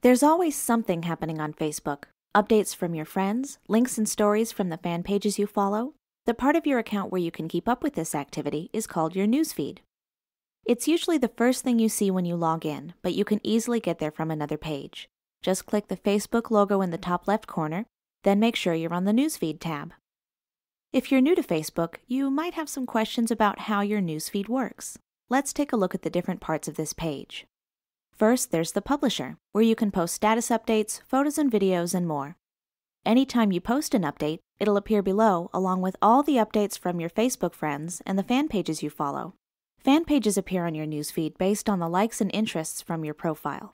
There's always something happening on Facebook. Updates from your friends, links and stories from the fan pages you follow. The part of your account where you can keep up with this activity is called your newsfeed. It's usually the first thing you see when you log in, but you can easily get there from another page. Just click the Facebook logo in the top left corner, then make sure you're on the Newsfeed tab. If you're new to Facebook, you might have some questions about how your newsfeed works. Let's take a look at the different parts of this page. First, there's the Publisher, where you can post status updates, photos and videos, and more. Anytime you post an update, it'll appear below along with all the updates from your Facebook friends and the fan pages you follow. Fan pages appear on your newsfeed based on the likes and interests from your profile.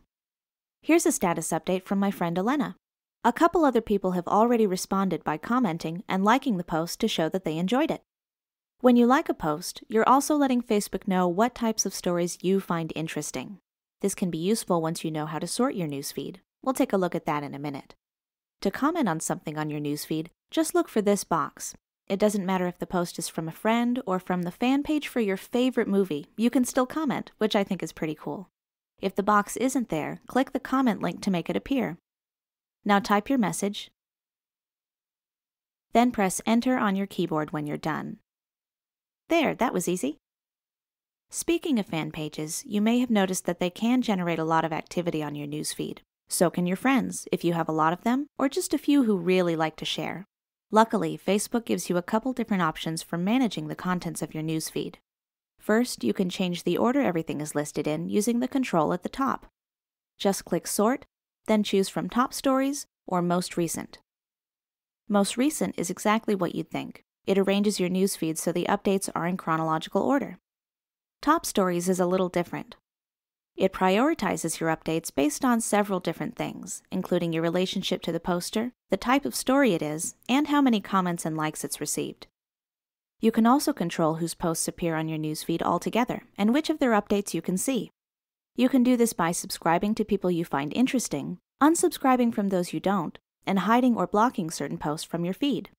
Here's a status update from my friend Elena. A couple other people have already responded by commenting and liking the post to show that they enjoyed it. When you like a post, you're also letting Facebook know what types of stories you find interesting. This can be useful once you know how to sort your newsfeed. We'll take a look at that in a minute. To comment on something on your newsfeed, just look for this box. It doesn't matter if the post is from a friend or from the fan page for your favorite movie, you can still comment, which I think is pretty cool. If the box isn't there, click the comment link to make it appear. Now type your message, then press Enter on your keyboard when you're done. There, that was easy. Speaking of fan pages, you may have noticed that they can generate a lot of activity on your newsfeed. So can your friends, if you have a lot of them, or just a few who really like to share. Luckily, Facebook gives you a couple different options for managing the contents of your newsfeed. First, you can change the order everything is listed in using the control at the top. Just click Sort, then choose from Top Stories or Most Recent. Most Recent is exactly what you'd think. It arranges your newsfeed so the updates are in chronological order. Top Stories is a little different. It prioritizes your updates based on several different things, including your relationship to the poster, the type of story it is, and how many comments and likes it's received. You can also control whose posts appear on your newsfeed altogether, and which of their updates you can see. You can do this by subscribing to people you find interesting, unsubscribing from those you don't, and hiding or blocking certain posts from your feed.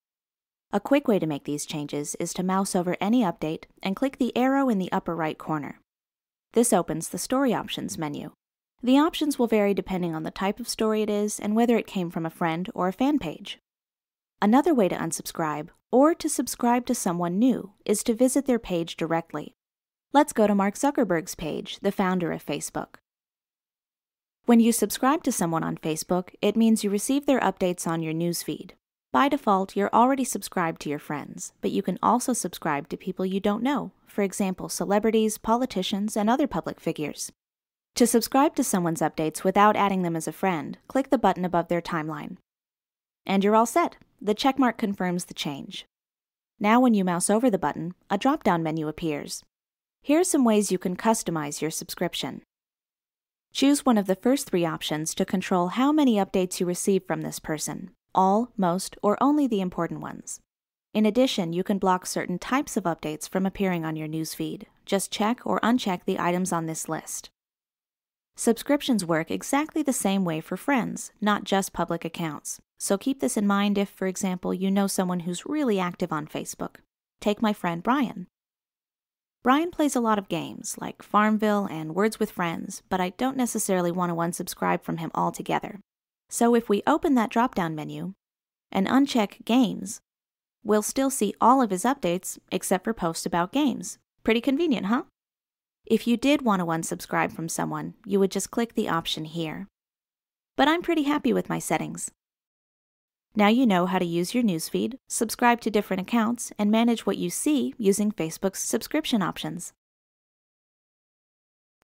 A quick way to make these changes is to mouse over any update and click the arrow in the upper right corner. This opens the Story Options menu. The options will vary depending on the type of story it is and whether it came from a friend or a fan page. Another way to unsubscribe, or to subscribe to someone new, is to visit their page directly. Let's go to Mark Zuckerberg's page, the founder of Facebook. When you subscribe to someone on Facebook, it means you receive their updates on your newsfeed. By default, you're already subscribed to your friends, but you can also subscribe to people you don't know, for example, celebrities, politicians, and other public figures. To subscribe to someone's updates without adding them as a friend, click the button above their timeline. And you're all set. The checkmark confirms the change. Now when you mouse over the button, a drop-down menu appears. Here are some ways you can customize your subscription. Choose one of the first three options to control how many updates you receive from this person. All, most, or only the important ones. In addition, you can block certain types of updates from appearing on your newsfeed. Just check or uncheck the items on this list. Subscriptions work exactly the same way for friends, not just public accounts. So keep this in mind if, for example, you know someone who's really active on Facebook. Take my friend Brian. Brian plays a lot of games, like Farmville and Words with Friends, but I don't necessarily want to unsubscribe from him altogether. So if we open that drop-down menu and uncheck Games, we'll still see all of his updates except for posts about games. Pretty convenient, huh? If you did want to unsubscribe from someone, you would just click the option here. But I'm pretty happy with my settings. Now you know how to use your newsfeed, subscribe to different accounts, and manage what you see using Facebook's subscription options.